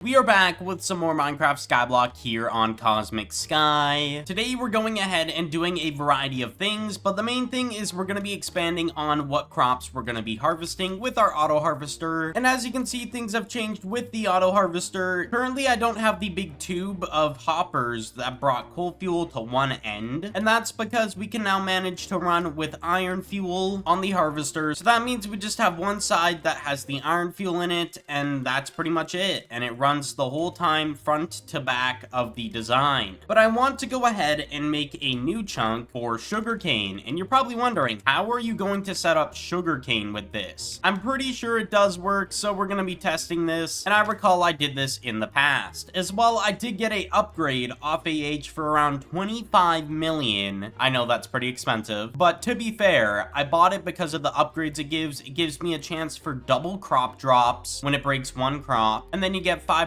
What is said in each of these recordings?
We are back with some more Minecraft Skyblock here on Cosmic Sky. Today we're going ahead and doing a variety of things, but the main thing is we're going to be expanding on what crops we're going to be harvesting with our auto harvester. And as you can see, things have changed with the auto harvester. Currently, I don't have the big tube of hoppers that brought coal fuel to one end, and that's because we can now manage to run with iron fuel on the harvester. So that means we just have one side that has the iron fuel in it, and that's pretty much it. And it runs the whole time front to back of the design. But I want to go ahead and make a new chunk for sugarcane, and you're probably wondering, how are you going to set up sugarcane with this? I'm pretty sure it does work, so we're going to be testing this, and I recall I did this in the past. As well, I did get a upgrade off AH for around 25 million. I know that's pretty expensive, but to be fair, I bought it because of the upgrades it gives. It gives me a chance for double crop drops when it breaks one crop, and then you get 5%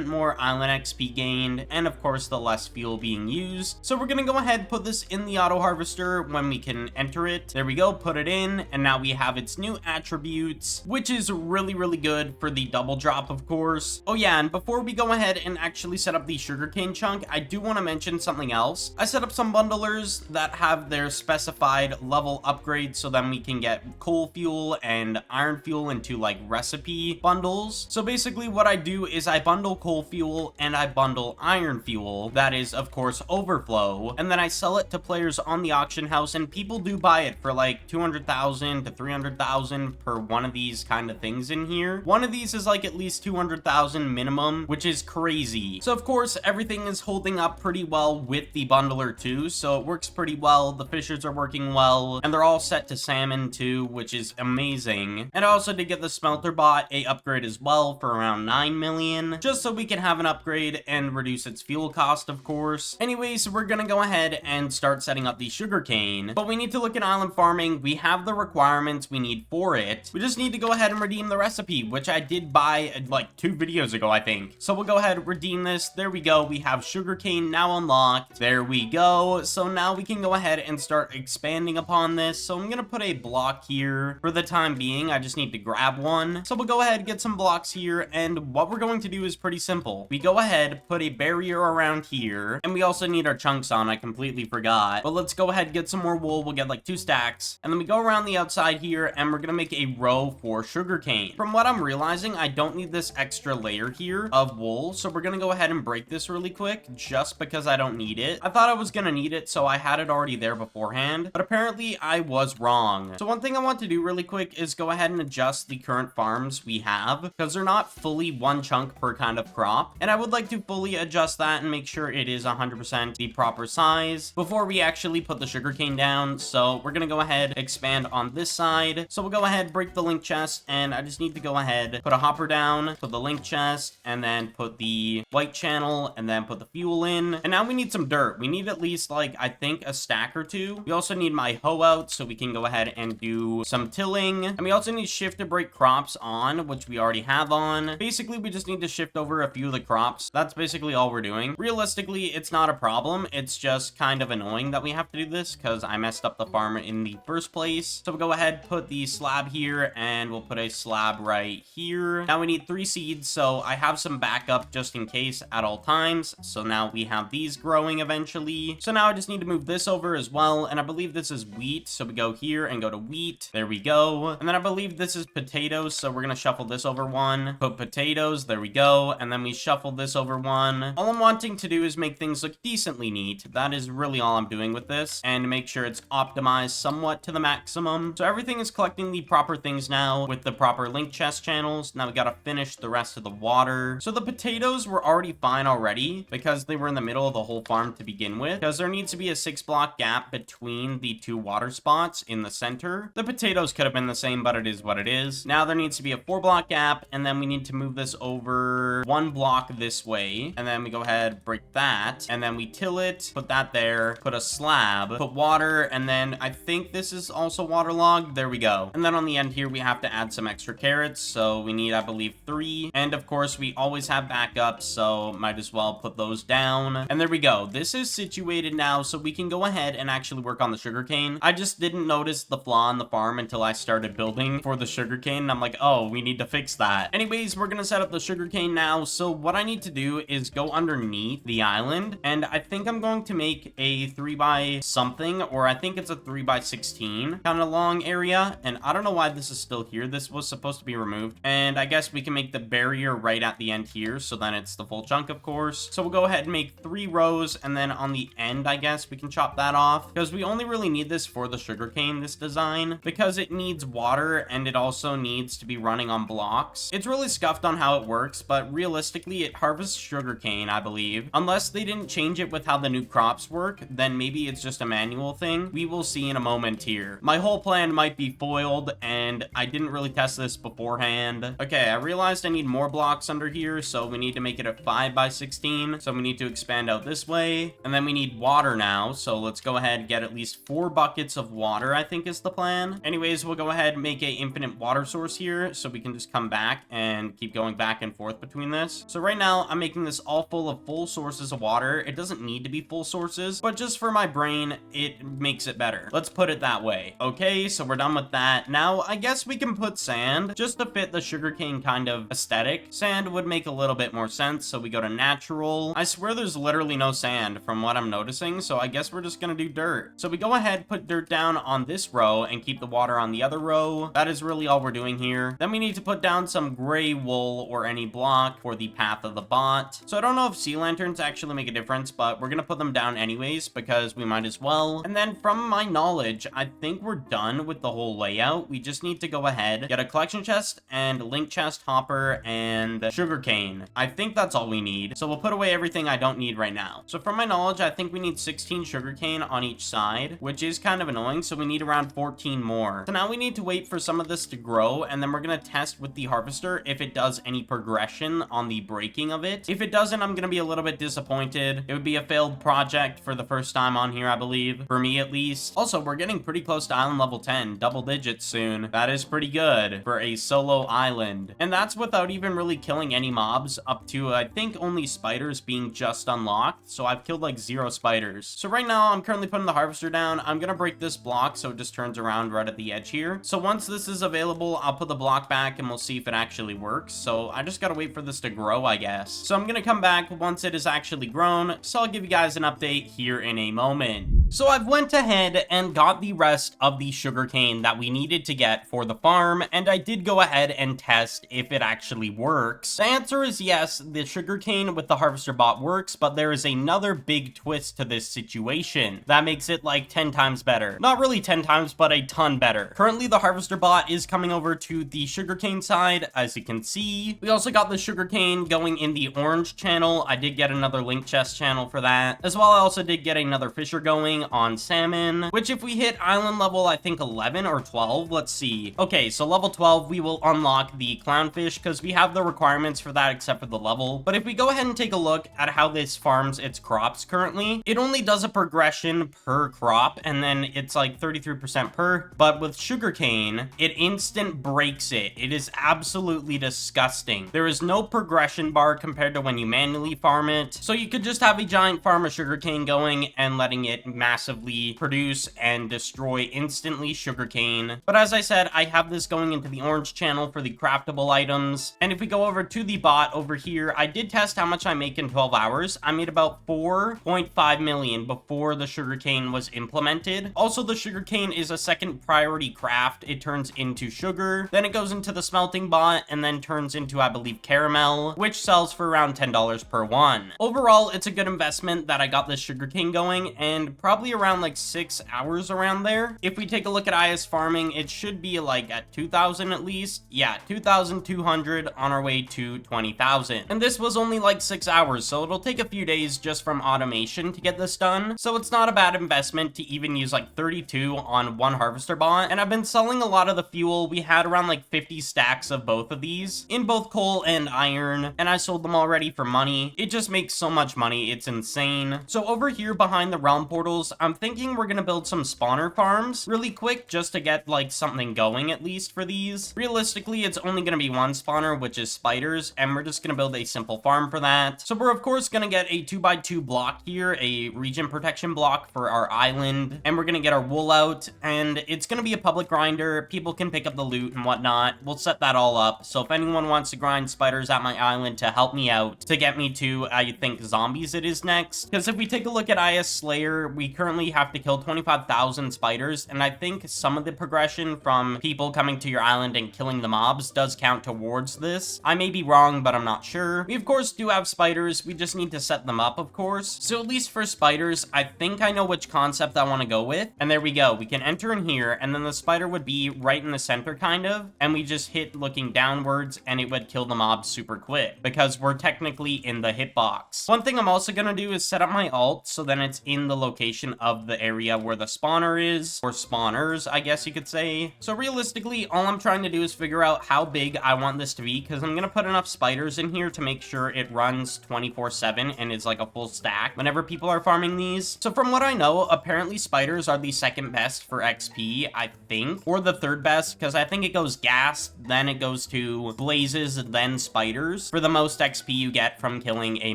more island XP gained, and of course the less fuel being used. So we're gonna go ahead and put this in the auto harvester when we can enter it. There we go, put it in, and now we have its new attributes, which is really good for the double drop, of course. Oh yeah, and before we go ahead and actually set up the sugarcane chunk, I do want to mention something else. I set up some bundlers that have their specified level upgrades, so then we can get coal fuel and iron fuel into like recipe bundles. So basically what I do is I bundle coal fuel and I bundle iron fuel, that is of course overflow, and then I sell it to players on the auction house, and people do buy it for like 200,000 to 300,000 per one of these kind of things in here. One of these is like at least 200,000 minimum, which is crazy. So of course everything is holding up pretty well with the bundler too, so it works pretty well. The fishers are working well, and they're all set to salmon too, which is amazing. And I also did get the smelter bot a upgrade as well for around 9 million, just so we can have an upgrade and reduce its fuel cost, of course. Anyways, we're gonna go ahead and start setting up the sugarcane, but we need to look at island farming. We have the requirements we need for it. We just need to go ahead and redeem the recipe, which I did buy like 2 videos ago, I think. So we'll go ahead and redeem this. There we go. We have sugarcane now unlocked. There we go. So now we can go ahead and start expanding upon this. So I'm gonna put a block here for the time being. I just need to grab one. So we'll go ahead and get some blocks here, and what we're going to do is pretty simple. We go ahead, put a barrier around here, and we also need our chunks on. I completely forgot, but let's go ahead and get some more wool. We'll get like 2 stacks, and then we go around the outside here, and we're gonna make a row for sugarcane. From what I'm realizing, I don't need this extra layer here of wool, so we're gonna go ahead and break this really quick just because I don't need it. I thought I was gonna need it, so I had it already there beforehand, but apparently I was wrong. So one thing I want to do really quick is go ahead and adjust the current farms we have, because they're not fully one chunk per kind of crop, and I would like to fully adjust that and make sure it is 100% the proper size before we actually put the sugarcane down. So we're gonna go ahead, expand on this side. So we'll go ahead, break the link chest, and I just need to go ahead, put a hopper down, put the link chest, and then put the white channel, and then put the fuel in. And now we need some dirt. We need at least like, I think, a stack or 2. We also need my hoe out so we can go ahead and do some tilling, and we also need shift to break crops on, which we already have on. Basically, we just need to shift over a few of the crops. That's basically all we're doing. Realistically, it's not a problem. It's just kind of annoying that we have to do this because I messed up the farm in the first place. So we'll go ahead, put the slab here, and we'll put a slab right here. Now we need 3 seeds, so I have some backup just in case at all times. So now we have these growing eventually. So now I just need to move this over as well, and I believe this is wheat. So we go here and go to wheat. There we go. And then I believe this is potatoes, so we're gonna shuffle this over one, put potatoes, there we go, and then we shuffle this over one. All I'm wanting to do is make things look decently neat. That is really all I'm doing with this, and make sure it's optimized somewhat to the maximum. So everything is collecting the proper things now with the proper link chest channels. Now we gotta finish the rest of the water. So the potatoes were already fine already because they were in the middle of the whole farm to begin with, because there needs to be a 6-block gap between the 2 water spots in the center. The potatoes could have been the same, but it is what it is. Now there needs to be a 4-block gap, and then we need to move this over 1 block this way, and then we go ahead, break that, and then we till it, put that there, put a slab, put water, and then I think this is also waterlogged. There we go. And then on the end here, we have to add some extra carrots, so we need, I believe, 3, and of course, we always have backups, so might as well put those down. And there we go. This is situated now, so we can go ahead and actually work on the sugarcane. I just didn't notice the flaw in the farm until I started building for the sugarcane, and I'm like, oh, we need to fix that. Anyways, we're gonna set up the sugarcane sugarcane now, so what I need to do is go underneath the island, and I think I'm going to make a 3 by something, or I think it's a 3 by 16 kind of long area, and I don't know why this is still here. This was supposed to be removed, and I guess we can make the barrier right at the end here, so then it's the full chunk, of course. So we'll go ahead and make 3 rows, and then on the end, I guess we can chop that off, because we only really need this for the sugarcane, this design, because it needs water, and it also needs to be running on blocks. It's really scuffed on how it works, but realistically, it harvests sugarcane, I believe. Unless they didn't change it with how the new crops work, then maybe it's just a manual thing. We will see in a moment here. My whole plan might be foiled, and I didn't really test this beforehand. Okay, I realized I need more blocks under here, so we need to make it a 5 by 16. So we need to expand out this way, and then we need water now. So let's go ahead and get at least 4 buckets of water, I think is the plan. Anyways, we'll go ahead and make a infinite water source here, so we can just come back and keep going back and forth between this. So right now, I'm making this all full of full sources of water. It doesn't need to be full sources, but just for my brain, it makes it better. Let's put it that way. Okay, so we're done with that. Now, I guess we can put sand just to fit the sugarcane kind of aesthetic. Sand would make a little bit more sense, so we go to natural. I swear there's literally no sand from what I'm noticing, so I guess we're just gonna do dirt. So we go ahead, put dirt down on this row and keep the water on the other row. That is really all we're doing here. Then we need to put down some gray wool or any block for the path of the bot. So I don't know if sea lanterns actually make a difference, but we're gonna put them down anyways because we might as well. And then from my knowledge, I think we're done with the whole layout. We just need to go ahead, get a collection chest and link chest, hopper, and sugarcane. I think that's all we need. So we'll put away everything I don't need right now. So from my knowledge, I think we need 16 sugarcane on each side, which is kind of annoying. So we need around 14 more. So now we need to wait for some of this to grow, and then we're gonna test with the harvester if it does any progression on the breaking of it. If it doesn't, I'm gonna be a little bit disappointed. It would be a failed project for the first time on here, I believe, for me at least. Also, we're getting pretty close to island level 10, double digits soon. That is pretty good for a solo island, and that's without even really killing any mobs up to I think only spiders being just unlocked. So I've killed like 0 spiders. So right now I'm currently putting the harvester down. I'm gonna break this block so it just turns around right at the edge here. So once this is available, I'll put the block back and we'll see if it actually works. So I just gotta wait for this to grow, I guess. So I'm gonna come back once it is actually grown, so I'll give you guys an update here in a moment. So I've went ahead and got the rest of the sugarcane that we needed to get for the farm, and I did go ahead and test if it actually works. The answer is yes, the sugarcane with the harvester bot works, but there is another big twist to this situation that makes it like 10 times better. Not really 10 times, but a ton better. Currently, the harvester bot is coming over to the sugarcane side, as you can see. We also got the sugarcane going in the orange channel. I did get another link chest channel for that. As well, I also did get another fisher going on salmon, which if we hit island level, I think 11 or 12, let's see. Okay, so level 12, we will unlock the clownfish because we have the requirements for that except for the level. But if we go ahead and take a look at how this farms its crops currently, it only does a progression per crop, and then it's like 33% per. But with sugarcane, it instant breaks it. It is absolutely disgusting. There is no progression bar compared to when you manually farm it. So you could just have a giant farm of sugarcane going and letting it massively produce and destroy instantly sugarcane. But as I said, I have this going into the orange channel for the craftable items. And if we go over to the bot over here, I did test how much I make in 12 hours. I made about 4.5 million before the sugarcane was implemented. Also, the sugarcane is a second priority craft. It turns into sugar, then it goes into the smelting bot, and then turns into, I believe, caramel, which sells for around $10 per one. Overall, it's a good investment that I got this sugarcane going, and probably around like 6 hours around there. If we take a look at IS farming, it should be like at 2,000 at least. Yeah, 2,200 on our way to 20,000. And this was only like 6 hours, so it'll take a few days just from automation to get this done. So it's not a bad investment to even use like 32 on one harvester bot. And I've been selling a lot of the fuel. We had around like 50 stacks of both of these in both coal and iron, and I sold them already for money. It just makes so much money, it's insane. So over here behind the realm portals, materials, I'm thinking we're gonna build some spawner farms really quick just to get like something going at least for these. Realistically, it's only gonna be one spawner, which is spiders, and we're just gonna build a simple farm for that. So we're of course gonna get a 2x2 block here, a region protection block for our island, and we're gonna get our wool out, and it's gonna be a public grinder. People can pick up the loot and whatnot. We'll set that all up. So if anyone wants to grind spiders at my island to help me out, to get me to, I think, zombies it is next. Because if we take a look at IS Slayer, we currently have to kill 25,000 spiders, and I think some of the progression from people coming to your island and killing the mobs does count towards this. I may be wrong, but I'm not sure. We of course do have spiders. We just need to set them up, of course. So at least for spiders, I think I know which concept I want to go with. And there we go. We can enter in here, and then the spider would be right in the center, kind of. And we just hit looking downwards, and it would kill the mobs super quick, because we're technically in the hitbox. One thing I'm also going to do is set up my alt, so then it's in the location of the area where the spawner is, or spawners, I guess you could say. So realistically, all I'm trying to do is figure out how big I want this to be, because I'm going to put enough spiders in here to make sure it runs 24/7 and is like a full stack whenever people are farming these. So from what I know, apparently spiders are the second best for XP, I think, or the third best, because I think it goes gas, then it goes to blazes, then spiders for the most XP you get from killing a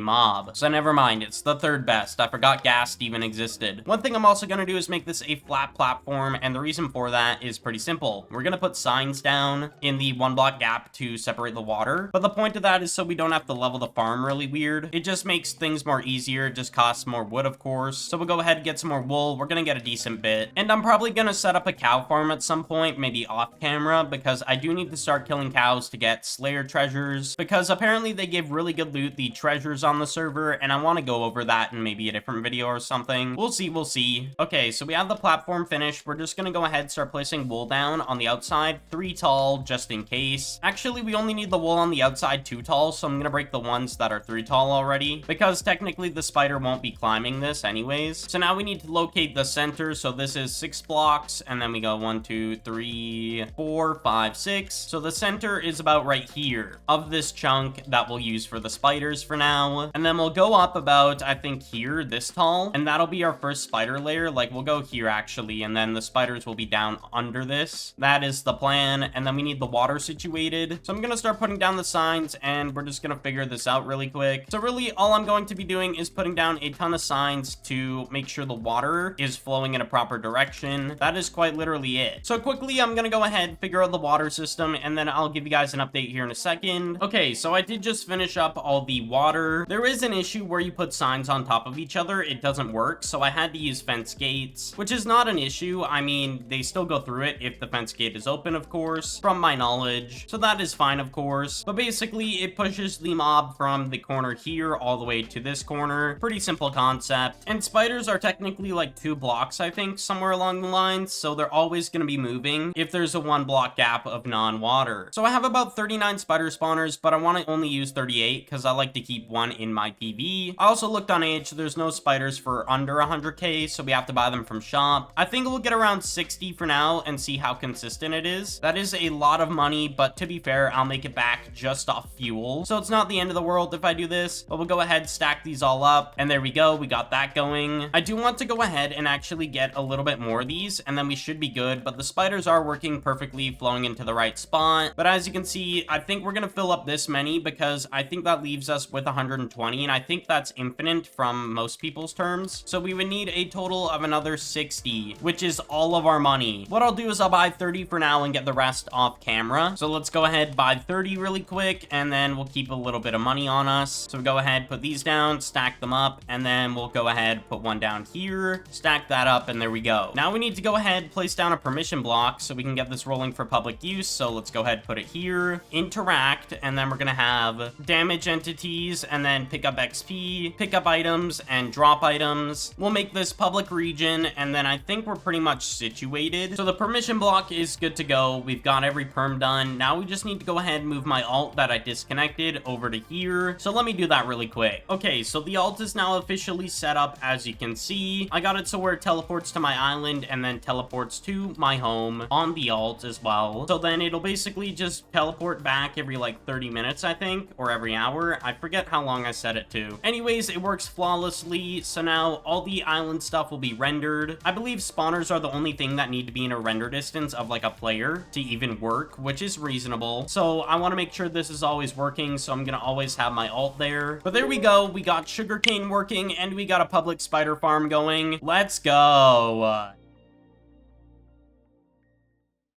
mob. So never mind, it's the third best. I forgot ghast even existed. One thing I'm also going to do is make this a flat platform, and the reason for that is pretty simple. We're going to put signs down in the 1 block gap to separate the water, but the point of that is so we don't have to level the farm really weird. It just makes things more easier. It just costs more wood, of course. So we'll go ahead and get some more wool. We're going to get a decent bit, and I'm probably going to set up a cow farm at some point, maybe off camera, because I do need to start killing cows to get Slayer treasures, because apparently they give really good loot, the treasures on the server, and I want to go over that in maybe a different video or something. We'll see, we'll see. Okay, so we have the platform finished. We're just gonna go ahead and start placing wool down on the outside, 3 tall, just in case. Actually, we only need the wool on the outside 2 tall, so I'm gonna break the ones that are 3 tall already, because technically the spider won't be climbing this anyways. So now we need to locate the center, so this is 6 blocks, and then we go 1, 2, 3, 4, 5, 6. So the center is about right here of this chunk that we'll use for the spiders for now, and then we'll go up about, I think, here, this tall, and that'll be our first spider layer. Like, we'll go here actually, and then the spiders will be down under this. That is the plan, and then we need the water situated. So I'm gonna start putting down the signs, and we're just gonna figure this out really quick. So really, all I'm going to be doing is putting down a ton of signs to make sure the water is flowing in a proper direction. That is quite literally it. So quickly, I'm gonna go ahead, figure out the water system, and then I'll give you guys an update here in a second. Okay, so I did just finish up all the water. There is an issue where you put signs on top of each other. It doesn't work, so I had to use fence gates, which is not an issue. I mean, they still go through it if the fence gate is open, of course, from my knowledge. So that is fine, of course. But basically, it pushes the mob from the corner here all the way to this corner. Pretty simple concept. And spiders are technically like 2 blocks, I think, somewhere along the lines, so they're always going to be moving if there's a 1 block gap of non-water. So I have about 39 spider spawners, but I want to only use 38 because I like to keep 1 in my PV. I also looked on Age, there's no spiders for under 100k, so we have to buy them from shop. I think we'll get around 60 for now and see how consistent it is. That is a lot of money, but to be fair, I'll make it back just off fuel, so it's not the end of the world if I do this. But we'll go ahead, stack these all up, and there we go, we got that going. I do want to go ahead and actually get a little bit more of these, and then we should be good, but the spiders are working perfectly, flowing into the right spot. But as you can see, I think we're gonna fill up this many because I think that leaves us with 120, and I think that's infinite from most people's terms. So we would need a total of another 60, which is all of our money. What I'll do is I'll buy 30 for now and get the rest off camera. So let's go ahead, buy 30 really quick, and then we'll keep a little bit of money on us. So go ahead, put these down, stack them up, and then we'll go ahead, put one down here, stack that up, and there we go. Now we need to go ahead, place down a permission block so we can get this rolling for public use. So let's go ahead, put it here, interact, and then we're gonna have damage entities, and then pick up XP, pick up items, and drop items. We'll make this public region, and then I think we're pretty much situated. So the permission block is good to go. We've got every perm done. Now we just need to go ahead and move my alt that I disconnected over to here. So let me do that really quick. Okay, so the alt is now officially set up, as you can see. I got it so where it teleports to my island and then teleports to my home on the alt as well. So then it'll basically just teleport back every like 30 minutes, I think, or every hour. I forget how long I set it to. Anyways, it works flawlessly. So now all the island island stuff will be rendered. I believe spawners are the only thing that need to be in a render distance of like a player to even work, which is reasonable. So I want to make sure this is always working, so I'm gonna always have my alt there. But there we go, we got sugarcane working and we got a public spider farm going. Let's go.